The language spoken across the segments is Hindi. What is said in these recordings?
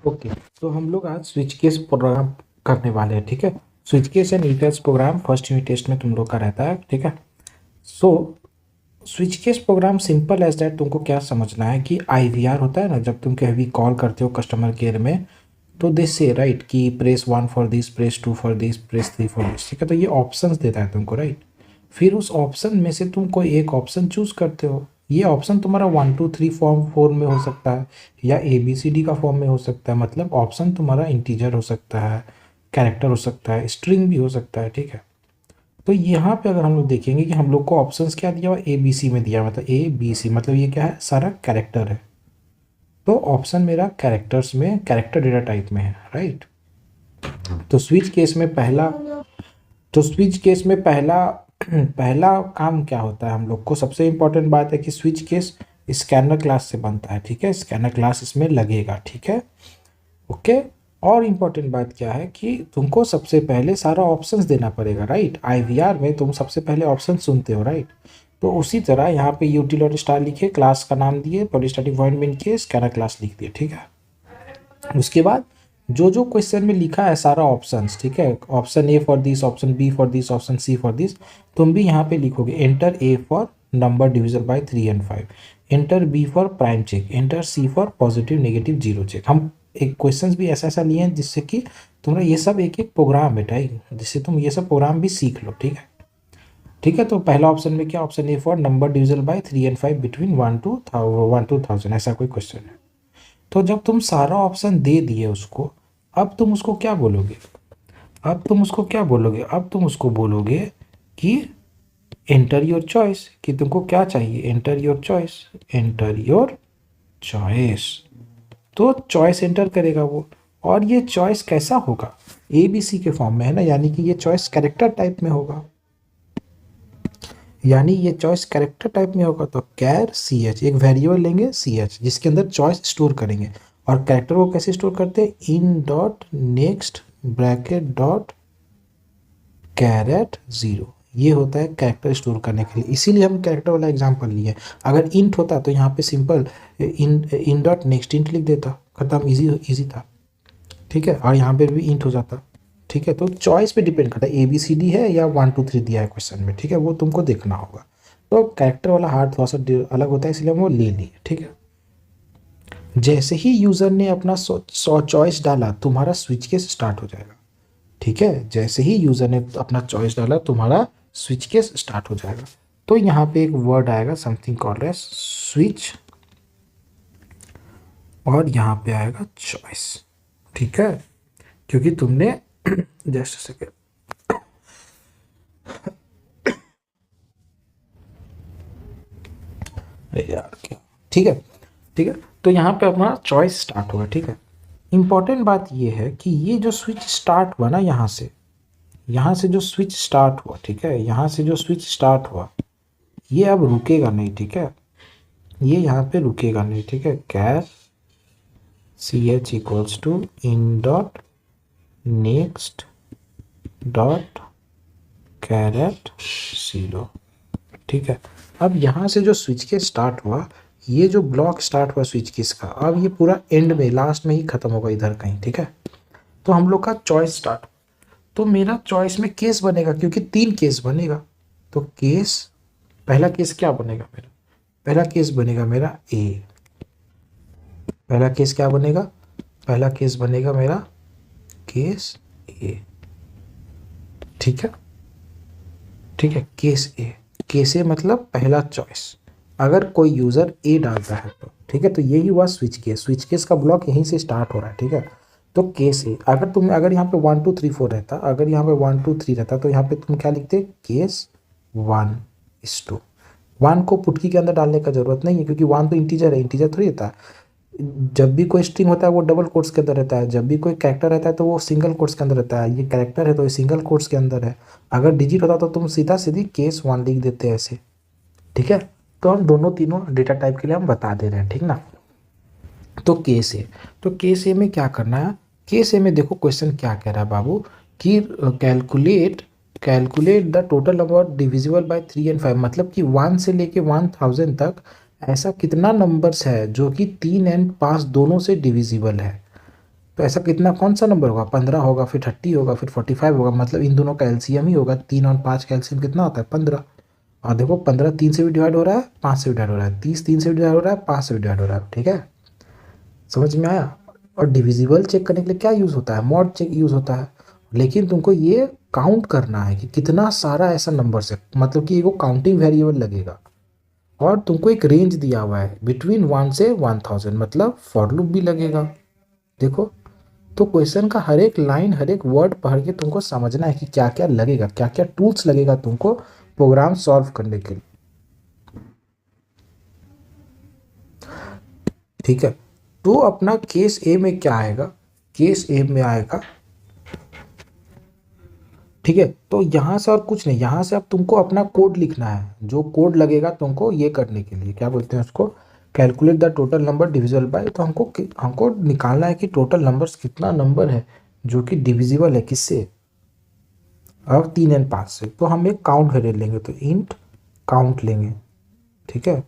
ओके, तो हम लोग आज स्विच केस प्रोग्राम करने वाले हैं, ठीक है। Switch case and unit test program first unit test में तुम लोग का रहता है, ठीक है। So switch case program simple as that, तुमको क्या समझना है कि आईवीआर होता है ना, जब तुम कभी कॉल करते हो कस्टमर केयर में, तो दे से राइट कि press 1 for this, press 2 for this, press 3 for this, ठीक है। तो ये ऑप्शंस देता है तुमको, राइट। फिर उस ऑप्शन में से तुम कोई एक ऑप्शन चूज करते हो। ये ऑप्शन तुम्हारा 1 2 3 फॉर्म फॉर्म में हो सकता है, या ABCD का फॉर्म में हो सकता है। मतलब ऑप्शन तुम्हारा इंटीजर हो सकता है, कैरेक्टर हो सकता है, स्ट्रिंग भी हो सकता है, ठीक है। तो यहाँ पे अगर हम लोग देखेंगे कि हम लोग को ऑप्शंस क्या दिया हुआ, ABC में दिया, मतलब ABC, मतलब ये क्या है, सारा कैरेक्टर है। तो ऑप्शन मेरा कैरेक्टर्स में, कैरेक्टर डेटा टाइप में है, राइट। तो स्विच केस में पहला तो स्विच केस में पहला पहला काम क्या होता है, हम लोग को सबसे इंपॉर्टेंट बात है कि स्विच केस स्कैनर क्लास से बनता है, ठीक है। स्कैनर क्लास इसमें लगेगा, ठीक है, ओके। और इम्पॉर्टेंट बात क्या है कि तुमको सबसे पहले सारा ऑप्शंस देना पड़ेगा, राइट। आईवीआर में तुम सबसे पहले ऑप्शन सुनते हो, राइट। तो उसी तरह यहाँ पे यूटिल और स्टार लिखे, क्लास का नाम दिए, पॉलीस्टैटिक वॉइड में इनके स्कैनर क्लास लिख दिए, ठीक है। उसके बाद जो जो क्वेश्चन में लिखा है सारा ऑप्शंस, ठीक है, option A for this, option B for this, option C for this, तुम भी यहाँ पे लिखोगे। Enter A for number divisible by 3 and 5, enter B for prime check, enter C for positive negative zero check. हम एक क्वेश्चंस भी ऐसा ऐसा लिए हैं जिससे कि तुम्हारा ये सब एक एक प्रोग्राम है, राइट, जिससे तुम ये सब प्रोग्राम भी सीख लो, ठीक है। ठीक है, तो पहला ऑप्शन में क्या, option A for number divisible by 3 and 5 between 1 to 1000, ऐसा कोई क्वेश्चन है। तो जब तुम सारा ऑप्शन दे दिए उसको, अब तुम उसको क्या बोलोगे, अब तुम उसको बोलोगे कि एंटर योर चॉइस, कि तुमको क्या चाहिए, enter your choice, enter your choice. तो चॉइस एंटर करेगा वो। और ये चॉइस कैसा होगा, ABC के फॉर्म में है ना, यानी कि ये चॉइस कैरेक्टर टाइप में होगा, तो कैर CH, एक वेरिएबल लेंगे CH जिसके अंदर चॉइस स्टोर करेंगे। और कैरेक्टर को कैसे स्टोर करते हैं, in dot next bracket dot charAt 0। ये होता है कैरेक्टर स्टोर करने के लिए, इसीलिए हम कैरेक्टर वाला एग्जांपल लिए। अगर इंट होता तो यहाँ पे simple in dot next int लिख देता, खत्म, इजी था, ठीक है। और यहाँ पे भी इंट हो जाता, ठीक है। तो चॉइस पे डिपेंड करता है, ABCD है या 1 2 3 दिया है क्वेश्चन में, ठीक है, वो तुमको देखना होगा। तो कैरेक्टर वाला हार्ड थोड़ा सा अलग होता है, इसलिए हम वो ले लिए, ठीक है। जैसे ही यूजर ने अपना चॉइस डाला, तुम्हारा स्विच केस स्टार्ट हो जाएगा, ठीक है। जैसे ही यूजर ने अपना चॉइस डाला, तुम्हारा स्विच केस स्टार्ट हो जाएगा। तो यहाँ पे एक वर्ड आएगा, समथिंग कॉल्ड एज स्विच, और यहाँ पे आएगा चॉइस, ठीक है, क्योंकि तुमने जस्ट सेकेंड, अरे यार क्या, ठीक है, ठीक है। तो यहाँ पे अपना चॉइस स्टार्ट होगा, ठीक है। इंपॉर्टेंट बात ये है कि ये जो स्विच स्टार्ट हुआ ना, यहाँ से जो स्विच स्टार्ट हुआ, ठीक है, यहाँ से जो स्विच स्टार्ट हुआ, ये अब रुकेगा नहीं, ठीक है, ये यहाँ पे रुकेगा नहीं, ठीक है। Char CH equals to in dot next dot charAt 0, ठीक है। अब यहाँ से जो स्विच के स्टार्ट हुआ, ये जो ब्लॉक स्टार्ट हुआ स्विच केस का, अब ये पूरा एंड में, लास्ट में ही खत्म होगा इधर कहीं, ठीक है। तो हम लोग का चॉइस स्टार्ट, तो मेरा चॉइस में केस बनेगा, क्योंकि 3 केस बनेगा। तो केस, पहला केस क्या बनेगा मेरा, पहला केस बनेगा मेरा A, पहला केस क्या बनेगा, पहला केस बनेगा मेरा केस A, ठीक है, ठीक है। केस ए मतलब पहला चॉइस, अगर कोई यूज़र A डालता है तो, ठीक है। तो यही हुआ स्विच केस का ब्लॉक यहीं से स्टार्ट हो रहा है, ठीक है। तो केस ए, अगर यहाँ पे 1 2 3 4 रहता, अगर यहाँ पे 1 2 3 रहता, तो यहाँ पे तुम क्या लिखते, केस 1:2। 1 को पुटकी के अंदर डालने का जरूरत नहीं है, क्योंकि 1 तो इंटीजर है, इंटीजर थोड़ी रहता है। जब भी कोई स्ट्रिंग होता है वो डबल कोट्स के अंदर रहता है, जब भी कोई कैरेक्टर रहता है तो वो सिंगल कोट्स के अंदर रहता है। ये कैरेक्टर है तो ये सिंगल कोट्स के अंदर है। अगर डिजिट होता तो तुम सीधा सीधी केस 1 लिख देते ऐसे, ठीक है। तो हम दोनों तीनों डेटा टाइप के लिए हम बता दे रहे हैं, ठीक ना। तो केस ए, तो केस ए में क्या करना है, केस ए में देखो क्वेश्चन क्या कह रहा है बाबू, कि calculate the total number divisible by 3 and 5, मतलब कि 1 से लेके 1000 तक ऐसा कितना नंबर्स है जो कि 3 and 5 दोनों से डिविजिबल है। तो ऐसा कितना कौन सा नंबर होगा, 15 होगा, फिर 30 होगा, फिर 45 होगा, मतलब इन दोनों का एलसीएम ही होगा। 3 और 5 का एलसीएम कितना होता है, 15। और देखो 15 3 से भी डिवाइड हो रहा है, 5 से भी डिवाइड हो रहा है, 30 3 से भी डिवाइड हो रहा है, 5 से भी डिवाइड हो रहा है। ठीक है, समझ में आया। और डिविजिबल चेक करने के लिए क्या यूज़ होता है, मॉड चेक यूज़ होता है। लेकिन तुमको ये काउंट करना है कि कितना सारा ऐसा नंबर से, मतलब कि वो काउंटिंग वेरिएबल लगेगा। और तुमको एक रेंज दिया हुआ है बिटवीन 1 से 1000, मतलब फॉर लूप भी लगेगा। देखो, तो क्वेश्चन का हर एक लाइन, हर एक वर्ड पढ़ के तुमको समझना है कि क्या क्या लगेगा, क्या क्या टूल्स लगेगा तुमको प्रोग्राम सॉल्व करने के लिए। ठीक है, तो अपना केस ए में क्या आएगा, केस ए में आएगा, ठीक है। तो यहाँ से और कुछ नहीं, यहाँ से अब तुमको अपना कोड लिखना है, जो कोड लगेगा तुमको ये करने के लिए, क्या बोलते हैं उसको, calculate the total number divisible by. तो हमको हमको निकालना है कि टोटल नंबर्स कितना नंबर है जो कि डिविजिबल है किससे, अब 3 और 5 से। तो हम एक काउंट वेरिएबल लेंगे, तो इंट काउंट लेंगे। ठीक है,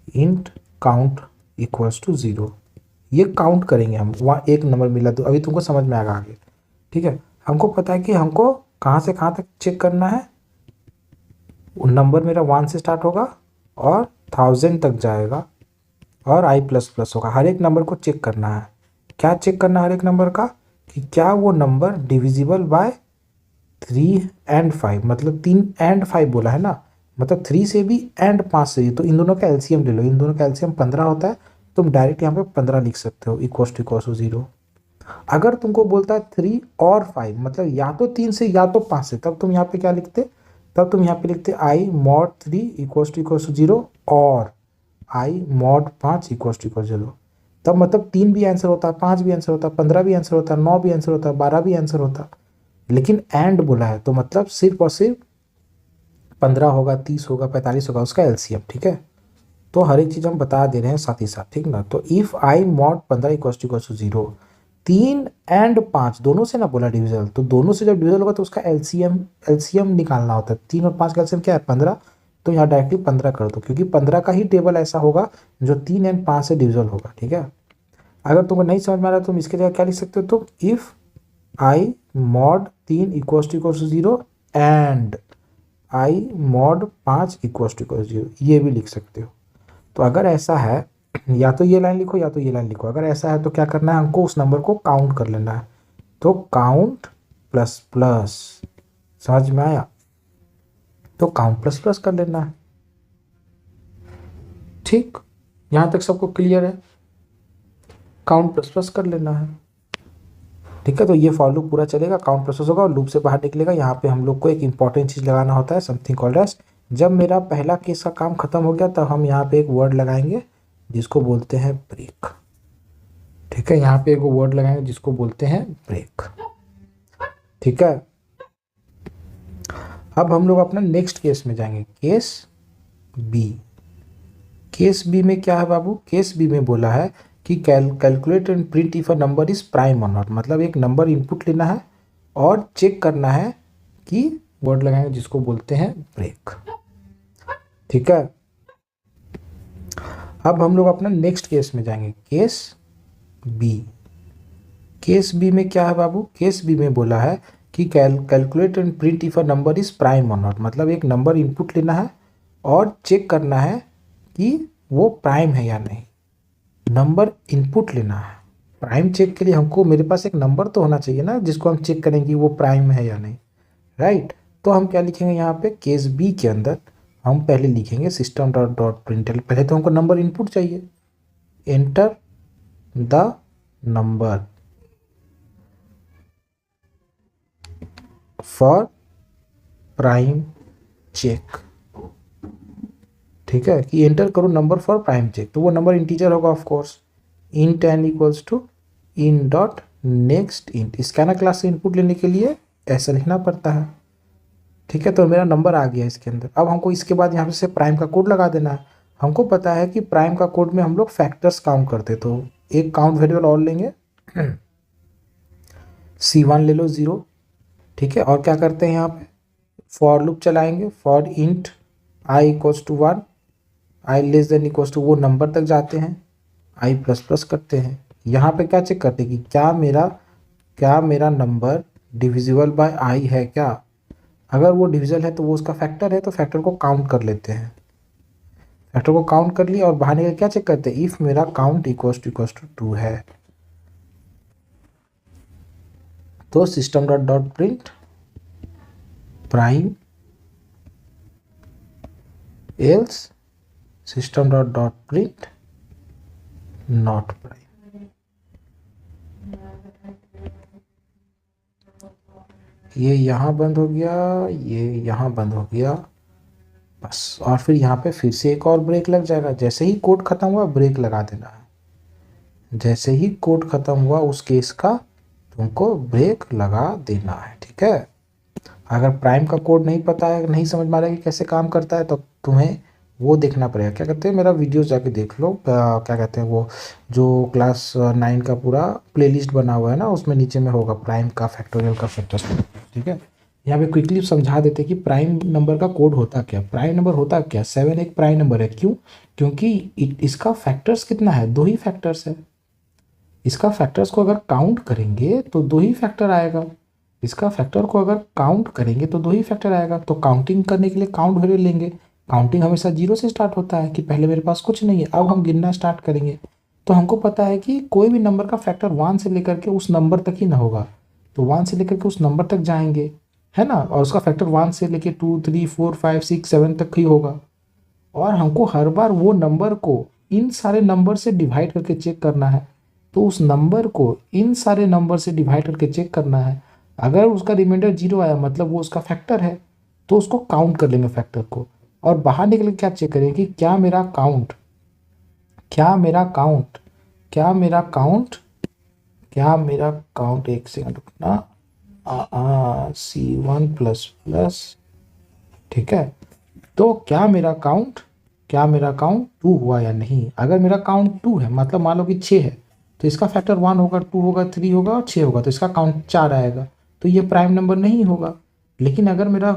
इंट काउंट इक्वल्स टू 0, ये काउंट करेंगे हम, वहाँ एक नंबर मिला तो अभी तुमको समझ में आएगा आगे। ठीक है, हमको पता है कि हमको कहाँ से कहाँ तक चेक करना है। नंबर मेरा 1 से स्टार्ट होगा और 1000 तक जाएगा और i प्लस प्लस होगा। हर एक नंबर को चेक करना है। क्या चेक करना है हर एक नंबर का, कि क्या वो नंबर डिविजिबल बाय 3 एंड 5, मतलब 3 एंड 5 बोला है ना, मतलब 3 से भी एंड 5 से भी। तो इन दोनों का एलसीएम ले लो, इन दोनों का एलसीएम 15 होता है। तुम डायरेक्ट यहाँ पे 15 लिख सकते हो, इक्वस टू 0। अगर तुमको बोलता है 3 और 5, मतलब या तो 3 से या तो 5 से, तब तुम यहाँ पे क्या लिखते, तब तुम यहाँ पे लिखते आई मॉड 3 इक्वस टू 0 और आई मॉड 5 इक्वस टू 0। तब मतलब 3 भी आंसर होता है, 5 भी आंसर होता है, 15 भी आंसर होता है, 9 भी आंसर होता है, 12 भी आंसर होता है। लेकिन एंड बोला है तो मतलब सिर्फ और सिर्फ 15 होगा, 30 होगा, 45 होगा, उसका एलसीएम। ठीक है, तो हर एक चीज़ हम बता दे रहे हैं साथ ही साथ, ठीक ना। तो if i mod 15 equals to 0, 3 and 5 दोनों से ना बोला डिविजल, तो दोनों से जब डिविजल होगा तो उसका एलसीएम एलसीएम निकालना होता है। 3 और 5 का एलसीएम क्या है, 15। तो यहाँ डायरेक्टली 15 कर दो, क्योंकि 15 का ही टेबल ऐसा होगा जो 3 एंड 5 से डिविजल होगा। ठीक है, अगर तुमको नहीं समझ में आ रहा है तुम इसके जगह क्या लिख सकते हो, तो if i mod 3 equals to 0 and i mod 5 equals to 0, ये भी लिख सकते हो। तो अगर ऐसा है, या तो ये लाइन लिखो या तो ये लाइन लिखो। अगर ऐसा है तो क्या करना है, हमको उस नंबर को काउंट कर लेना है। तो काउंट प्लस प्लस, समझ में आया, तो काउंट प्लस प्लस कर लेना है। ठीक, यहां तक सबको क्लियर है, काउंट प्लस प्लस कर लेना है। ठीक है, तो ये फॉर लूप पूरा चलेगा, काउंट प्लस प्लस होगा और लूप से बाहर निकलेगा। यहाँ पे हम लोग को एक इंपॉर्टेंट चीज़ लगाना होता है, समथिंग कॉल्ड एज, जब मेरा पहला केस का काम खत्म हो गया तब हम यहाँ पे एक वर्ड लगाएंगे जिसको बोलते हैं ब्रेक। ठीक है, यहाँ पे एक वर्ड लगाएंगे जिसको बोलते हैं ब्रेक। ठीक है, अब हम लोग अपना नेक्स्ट केस में जाएंगे, केस बी। केस बी में क्या है बाबू, केस बी में बोला है कि calculate and print if a number is prime और नॉट, मतलब एक नंबर इनपुट लेना है और चेक करना है कि वर्ड लगाएंगे जिसको बोलते हैं ब्रेक। ठीक है, अब हम लोग अपना नेक्स्ट केस में जाएंगे, केस बी। केस बी में क्या है बाबू, केस बी में बोला है कि calculate and print if a number is prime और नॉट, मतलब एक नंबर इनपुट लेना है और चेक करना है कि वो प्राइम है या नहीं। नंबर इनपुट लेना है, प्राइम चेक के लिए हमको, मेरे पास एक नंबर तो होना चाहिए ना जिसको हम चेक करेंगे वो प्राइम है या नहीं, राइट। तो हम क्या लिखेंगे यहाँ पे, केस बी के अंदर हम पहले लिखेंगे सिस्टम डॉट डॉट प्रिंटल। पहले तो हमको नंबर इनपुट चाहिए, enter the number for prime check. ठीक है, कि एंटर करो नंबर फॉर प्राइम चेक, तो वो नंबर इंटीजर होगा of course. Int n equals to in dot next int, scanner class से इनपुट लेने के लिए ऐसा लिखना पड़ता है। ठीक है, तो मेरा नंबर आ गया इसके अंदर। अब हमको इसके बाद यहाँ से प्राइम का कोड लगा देना है। हमको पता है कि प्राइम का कोड में हम लोग फैक्टर्स काउंट करते, तो एक काउंट वेरिएबल और लेंगे C1 ले लो 0। ठीक है, और क्या करते हैं यहाँ पे, फॉर लूप चलाएंगे, for int i equals to 1, i less than equals to, वो नंबर तक जाते हैं, आई प्लस प्लस करते हैं, यहाँ पे क्या चेक करते कि क्या मेरा नंबर डिविजिबल बाय आई है क्या। अगर वो डिविजल है तो वो उसका फैक्टर है, तो फैक्टर को काउंट कर लेते हैं। फैक्टर को काउंट कर लिया और बाहर निकल क्या चेक करते हैं, इफ मेरा काउंट इक्वल्स टू 2 है तो system dot dot print prime else system dot dot print not prime. ये यहाँ बंद हो गया, ये यहाँ बंद हो गया बस। और फिर यहाँ पे फिर से एक और ब्रेक लग जाएगा। जैसे ही कोड खत्म हुआ ब्रेक लगा देना है। जैसे ही कोड खत्म हुआ उस केस का तुमको ब्रेक लगा देना है, ठीक है। अगर प्राइम का कोड नहीं पता है, नहीं समझ में आ रहा है कि कैसे काम करता है, तो तुम्हें वो देखना पड़ेगा। क्या कहते हैं, मेरा वीडियो जाके देख लो। क्या कहते हैं वो जो क्लास 9 का पूरा प्लेलिस्ट बना हुआ है ना, उसमें नीचे में होगा प्राइम का फैक्टोरियल का फैक्टर, ठीक है। यहाँ पे क्विकली समझा देते कि प्राइम नंबर का कोड होता क्या। प्राइम नंबर होता क्या, 7 एक प्राइम नंबर है। क्यों? क्योंकि इसका फैक्टर्स कितना है, 2 ही फैक्टर्स है। इसका फैक्टर्स को अगर काउंट करेंगे तो 2 ही फैक्टर आएगा। इसका फैक्टर को अगर काउंट करेंगे तो 2 ही फैक्टर आएगा। तो काउंटिंग करने के लिए काउंट वैल्यू लेंगे। काउंटिंग हमेशा 0 से स्टार्ट होता है कि पहले मेरे पास कुछ नहीं है, अब हम गिनना स्टार्ट करेंगे। तो हमको पता है कि कोई भी नंबर का फैक्टर 1 से लेकर के उस नंबर तक ही ना होगा, तो 1 से लेकर के उस नंबर तक जाएंगे, है ना। और उसका फैक्टर 1 से लेकर 2 3 4 5 6 7 तक ही होगा। और हमको हर बार वो नंबर को इन सारे नंबर से डिवाइड करके चेक करना है। तो उस नंबर को इन सारे नंबर से डिवाइड करके चेक करना है। अगर उसका रिमाइंडर 0 आया मतलब वो उसका फैक्टर है, तो उसको काउंट कर लेंगे फैक्टर को। और बाहर निकल के क्या चेक करेंगे कि क्या मेरा काउंट एक सेकंड रुकना, C1 प्लस प्लस, ठीक है। तो क्या मेरा काउंट 2 हुआ या नहीं। अगर मेरा काउंट 2 है, मतलब मान लो कि 6 है, तो इसका फैक्टर 1 होगा, 2 होगा, 3 होगा और 6 होगा, तो इसका काउंट 4 आएगा। तो ये प्राइम नंबर नहीं होगा। लेकिन अगर मेरा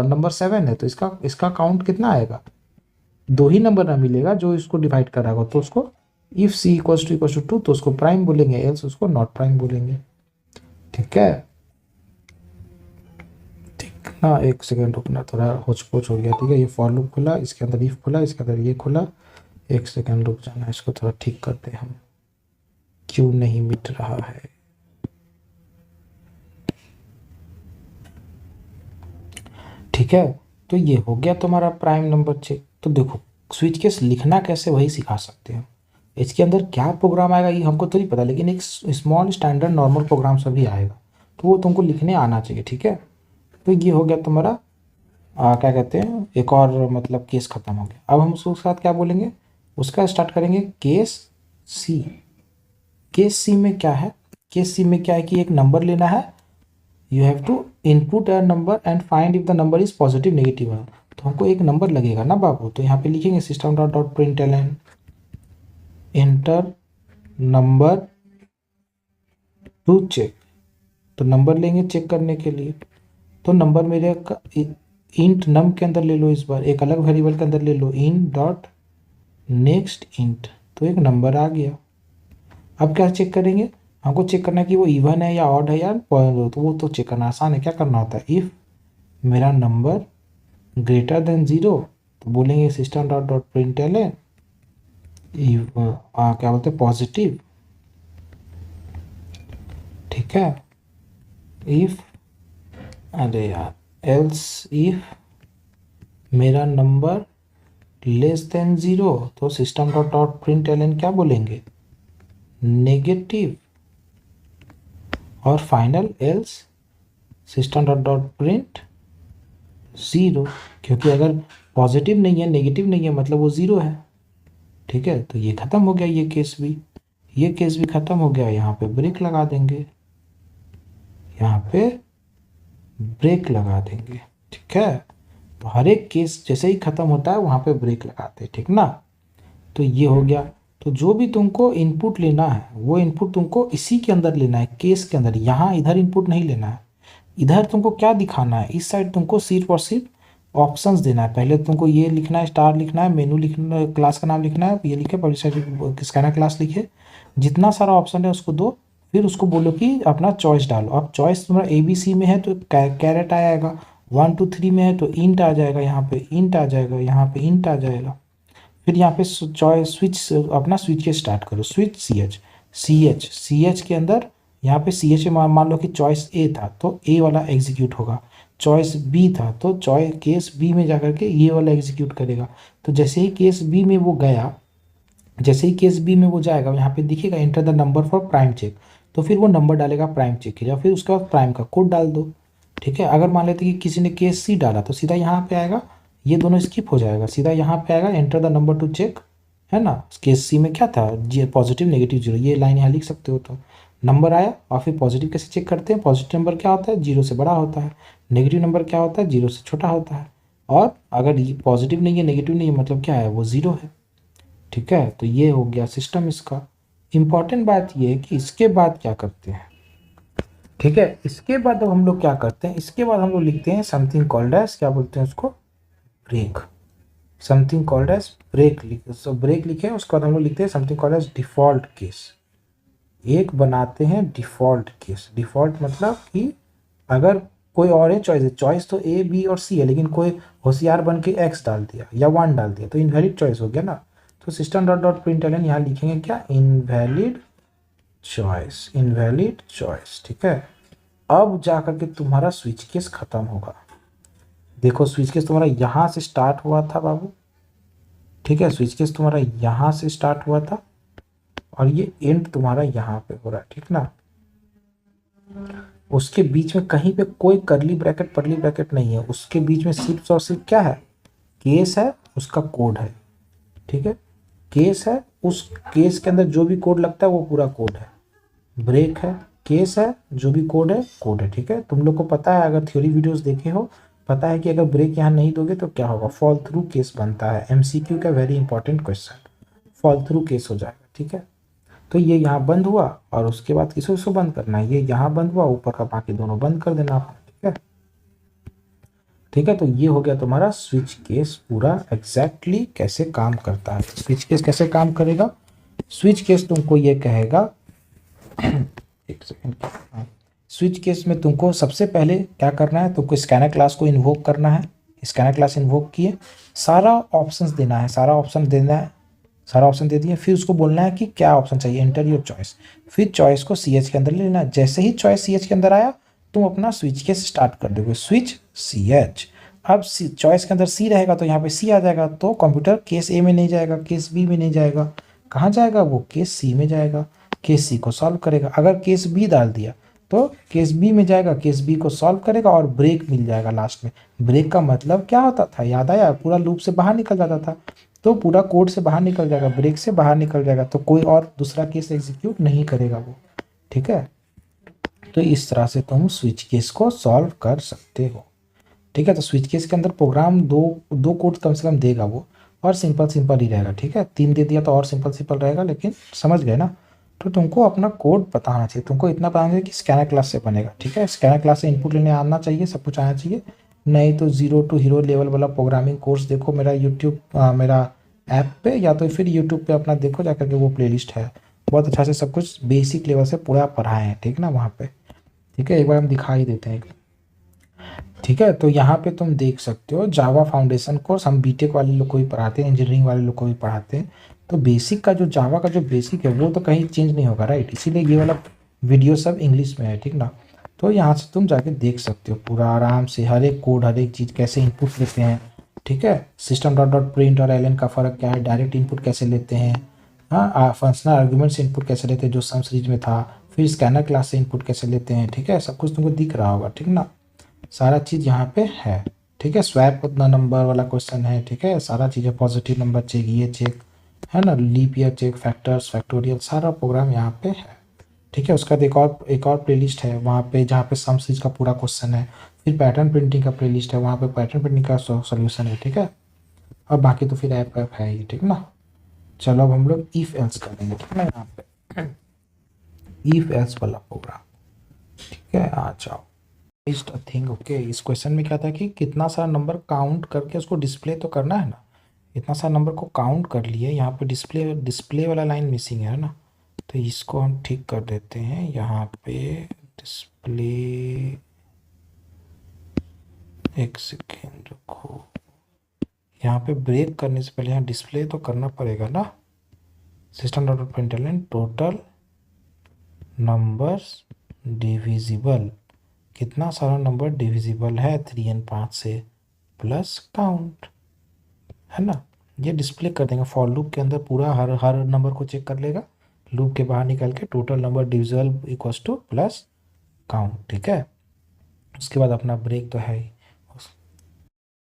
नंबर 7 है तो इसका काउंट कितना आएगा, 2 ही नंबर ना मिलेगा जो इसको डिवाइड कराएगा। तो उसको इफ C इक्वल टू 2 तो उसको प्राइम बोलेंगे, एल्स उसको नॉट प्राइम बोलेंगे, ठीक है। ना एक सेकंड रुकना, थोड़ा होच पोच हो गया, ठीक है। ये फॉर लूप खुला, इसके अंदर इफ खुला, इसके अंदर ये खुला। एक सेकंड रुक जाना, इसको थोड़ा ठीक करते हैं हम। क्यों नहीं मिट रहा है, ठीक है। तो ये हो गया तुम्हारा प्राइम नंबर चेक। तो देखो स्विच केस लिखना कैसे वही सिखा सकते हैं। इसके अंदर क्या प्रोग्राम आएगा ये हमको तो नहीं पता, लेकिन एक स्मॉल स्टैंडर्ड नॉर्मल प्रोग्राम सभी आएगा, तो वो तुमको लिखने आना चाहिए, ठीक है। तो ये हो गया तुम्हारा क्या कहते हैं, एक और मतलब केस खत्म हो गया। अब हम उसके साथ क्या बोलेंगे, उसका स्टार्ट करेंगे केस सी। केस सी में क्या है, केस सी में क्या है कि एक नंबर लेना है। You have to input a number and find if the number is positive negative. तो हमको एक नंबर लगेगा ना बाबू, तो यहाँ पे लिखेंगे system dot dot println enter number to check. तो नंबर लेंगे चेक करने के लिए। तो नंबर मेरे इंट नम के अंदर ले लो, इस बार एक अलग वेरिएबल के अंदर ले लो, इन डॉट नेक्स्ट इंट। तो एक नंबर आ गया। अब क्या चेक करेंगे, हमको चेक करना है कि वो इवन है या ऑड है या तो वो तो चेक करना आसान है। क्या करना होता है, इफ मेरा नंबर ग्रेटर देन 0 तो बोलेंगे सिस्टम डॉट डॉट प्रिंटलन क्या बोलते हैं पॉजिटिव, ठीक है। इफ अरे यार एल्स इफ मेरा नंबर लेस देन 0 तो सिस्टम डॉट डॉट प्रिंटलन क्या बोलेंगे, नेगेटिव। और final else system dot dot print 0, क्योंकि अगर पॉजिटिव नहीं है नेगेटिव नहीं है मतलब वो 0 है, ठीक है। तो ये ख़त्म हो गया, ये केस भी ख़त्म हो गया। यहाँ पे ब्रेक लगा देंगे, यहाँ पे ब्रेक लगा देंगे, ठीक है। तो हर एक केस जैसे ही ख़त्म होता है वहाँ पे ब्रेक लगाते हैं, ठीक ना। तो ये हो गया। तो जो भी तुमको इनपुट लेना है वो इनपुट तुमको इसी के अंदर लेना है, केस के अंदर। यहाँ इधर इनपुट नहीं लेना है। इधर तुमको क्या दिखाना है, इस साइड तुमको सिर्फ और सिर्फ ऑप्शंस देना है। पहले तुमको ये लिखना है, स्टार लिखना है, मेनू लिखना, क्लास का नाम लिखना है, ये लिखे पब्लिशर स्कैनर क्लास लिखे, जितना सारा ऑप्शन है उसको दो, फिर उसको बोलो कि अपना चॉइस डालो। अब चॉइस तुम्हारा ABC में है तो कैरेट आएगा, 1 2 3 में है तो इंट आ जाएगा, यहाँ पे इंट आ जाएगा, यहाँ पे इंट आ जाएगा। फिर यहाँ पे चॉइस स्विच, अपना स्विच के स्टार्ट करो, स्विच सी एच के अंदर, यहाँ पे सी एच में मान लो कि चॉइस ए था तो ए वाला एग्जीक्यूट होगा, चॉइस बी था तो चॉइस केस बी में जाकर के ये वाला एग्जीक्यूट करेगा। तो जैसे ही केस बी में वो गया, जैसे ही केस बी में वो जाएगा, यहाँ पे दिखेगा enter the number for prime check, तो फिर वो नंबर डालेगा प्राइम चेक के लिए, फिर उसके बाद प्राइम का कोड डाल दो। ठीक है, अगर मान लेते कि किसी ने केस सी डाला तो सीधा यहाँ पे आएगा, ये दोनों स्किप हो जाएगा, सीधा यहाँ पे आएगा enter the number to check, है ना। केस सी में क्या था, पॉजिटिव नेगेटिव जीरो, ये लाइन यहाँ लिख सकते हो। तो नंबर आया और फिर पॉजिटिव कैसे चेक करते हैं, पॉजिटिव नंबर क्या होता है, जीरो से बड़ा होता है, नेगेटिव नंबर क्या होता है, जीरो से छोटा होता है। और अगर ये पॉजिटिव नहीं है नेगेटिव नहीं है मतलब क्या है, वो ज़ीरो है। ठीक है, तो ये हो गया सिस्टम इसका। इम्पॉर्टेंट बात ये है कि इसके बाद क्या करते हैं। ठीक है, इसके बाद अब हम लोग क्या करते हैं, इसके बाद हम लोग लिखते हैं समथिंग कॉल्ड एज, क्या बोलते हैं उसको, break. Something called as break लिखे, सो ब्रेक लिखे, उसके बाद हम लोग लिखते हैं something called as default case. एक बनाते हैं डिफॉल्ट केस। डिफॉल्ट मतलब कि अगर कोई और है चॉइस है, चॉइस तो A B और C है, लेकिन कोई होशियार बन के X डाल दिया या 1 डाल दिया तो इनवैलिड चॉइस हो गया ना। तो सिस्टम डॉट डॉट प्रिंटलन यहाँ लिखेंगे क्या, इनवैलिड चॉइस, इनवैलिड चॉइस। ठीक है, अब जा करके तुम्हारा स्विच केस खत्म होगा। देखो स्विच केस तुम्हारा यहाँ से स्टार्ट हुआ था बाबू, ठीक है, स्विच केस तुम्हारा यहाँ से स्टार्ट हुआ था और ये एंड तुम्हारा यहाँ पे हो रहा है, ठीक ना। उसके बीच में कहीं पे कोई करली ब्रैकेट परली ब्रैकेट नहीं है, उसके बीच में सिर्फ और सिर्फ क्या है, केस है, उसका कोड है। ठीक है, केस है, उस केस के अंदर जो भी कोड लगता है वो पूरा कोड है। ब्रेक है, केस है, जो भी कोड है कोड है। ठीक है, तुम लोग को पता है, अगर थ्योरी वीडियोस देखे हो, पता है कि अगर ब्रेक यहाँ नहीं दोगे तो क्या होगा, फॉल थ्रू केस बनता है। MCQ का very important question, fall through case हो जाएगा। ठीक है, तो ये यहाँ बंद हुआ और उसके बाद किसको किसको बंद करना है, ये यहाँ बंद हुआ, ऊपर का बाकी दोनों बंद कर देना आपने। ठीक है, ठीक है, तो ये हो गया तुम्हारा स्विच केस पूरा एग्जैक्टली कैसे काम करता है। स्विच केस कैसे काम करेगा, स्विच केस तुमको ये कहेगा एक सेकेंड, स्विच केस में तुमको सबसे पहले क्या करना है, तुमको स्कैनर क्लास को इन्वोक करना है। स्कैनर क्लास इन्वोक किए, सारा ऑप्शंस देना है, सारा ऑप्शन देना है, सारा ऑप्शन दे दिए, फिर उसको बोलना है कि क्या ऑप्शन चाहिए, एंटर योर चॉइस। फिर चॉइस को CH के अंदर ले लेना है। जैसे ही चॉइस CH के अंदर आया तुम अपना स्विच केस स्टार्ट कर दोगे, स्विच CH। अब चॉइस के अंदर C रहेगा तो यहाँ पे C आ जाएगा, तो कंप्यूटर केस A में नहीं जाएगा, केस B में नहीं जाएगा, कहाँ जाएगा, वो केस C में जाएगा, केस C को सॉल्व करेगा। अगर केस B डाल दिया तो केस B में जाएगा, केस B को सॉल्व करेगा और ब्रेक मिल जाएगा लास्ट में। ब्रेक का मतलब क्या होता था, याद आया, पूरा लूप से बाहर निकल जाता था, तो पूरा कोड से बाहर निकल जाएगा, ब्रेक से बाहर निकल जाएगा, तो कोई और दूसरा केस एग्जीक्यूट नहीं करेगा वो। ठीक है, तो इस तरह से तुम स्विच केस को सॉल्व कर सकते हो। ठीक है, तो स्विच केस के अंदर प्रोग्राम दो कोड कम से कम देगा वो, और सिंपल सिंपल ही रहेगा। ठीक है, 3 दे दिया तो और सिंपल सिंपल रहेगा, लेकिन समझ गए ना। तो तुमको अपना कोड पता होना चाहिए, तुमको इतना पता होना चाहिए कि स्कैनर क्लास से बनेगा। ठीक है, स्कैनर क्लास से इनपुट लेने आना चाहिए, सब कुछ आना चाहिए। नहीं तो 0 to हीरो लेवल वाला प्रोग्रामिंग कोर्स देखो मेरा यूट्यूब, मेरा ऐप पे, या तो फिर यूट्यूब पे अपना देखो जाकर के, वो प्लेलिस्ट है, बहुत अच्छा से सब कुछ बेसिक लेवल से पूरा पढ़ाए हैं। ठीक ना, वहाँ पे। ठीक है, एक बार हम दिखा ही देते हैं। ठीक है, तो यहाँ पे तुम देख सकते हो जावा फाउंडेशन कोर्स, हम बीटेक वाले लोग को भी पढ़ाते हैं, इंजीनियरिंग वाले लोग को भी पढ़ाते हैं। तो बेसिक का जो जावा का जो बेसिक है वो तो कहीं चेंज नहीं होगा, राइट, इसीलिए ये वाला वीडियो सब इंग्लिश में है। ठीक ना, तो यहाँ से तुम जाके देख सकते हो पूरा आराम से, हर एक कोड, हर एक चीज़ कैसे इनपुट लेते हैं। ठीक है, सिस्टम डॉट डॉट प्रिंट और एलन का फ़र्क क्या है, डायरेक्ट इनपुट कैसे लेते हैं, हाँ, फंक्शनल आर्गूमेंट से इनपुट कैसे लेते हैं जो सम सीरीज में था, फिर स्कैनर क्लास से इनपुट कैसे लेते हैं। ठीक है, सब कुछ तुमको दिख रहा होगा। ठीक ना, सारा चीज़ यहाँ पे है। ठीक है, स्वैप उतना नंबर वाला क्वेश्चन है। ठीक है, सारा चीज़ है, पॉजिटिव नंबर चेक, ये चेक है ना, leap year check, factors, factorial, सारा प्रोग्राम यहाँ पे है। ठीक है, उसका एक और प्लेलिस्ट है वहाँ पे, जहाँ पे सम सीरीज का पूरा क्वेश्चन है। फिर पैटर्न प्रिंटिंग का प्लेलिस्ट है, वहाँ पे पैटर्न प्रिंटिंग का सोल्यूशन है। ठीक है, और बाकी तो फिर ऐप है ही। ठीक ना, चलो अब हम लोग इफ एल्स करेंगे। ठीक है, यहाँ पे इफ एल्स वाला प्रोग्राम। ठीक है, आ जाओ थिंग। ओके, इस क्वेश्चन में क्या था कि कितना सारा नंबर काउंट करके उसको डिस्प्ले तो करना है ना। इतना सारा नंबर को काउंट कर लिए, यहाँ पे डिस्प्ले वाला लाइन मिसिंग है ना, तो इसको हम ठीक कर देते हैं। यहाँ पे डिस्प्ले, एक सेकेंड रुको, यहाँ पे ब्रेक करने से पहले यहाँ डिस्प्ले तो करना पड़ेगा ना। System dot println total numbers divisible, कितना सारा नंबर डिविजिबल है 3 और 5 से, प्लस काउंट, है ना। ये डिस्प्ले कर देंगे। फॉर लूप के अंदर पूरा हर नंबर को चेक कर लेगा, लूप के बाहर निकल के total number divisible equals two plus count, ठीक है। उसके बाद अपना ब्रेक तो है ही।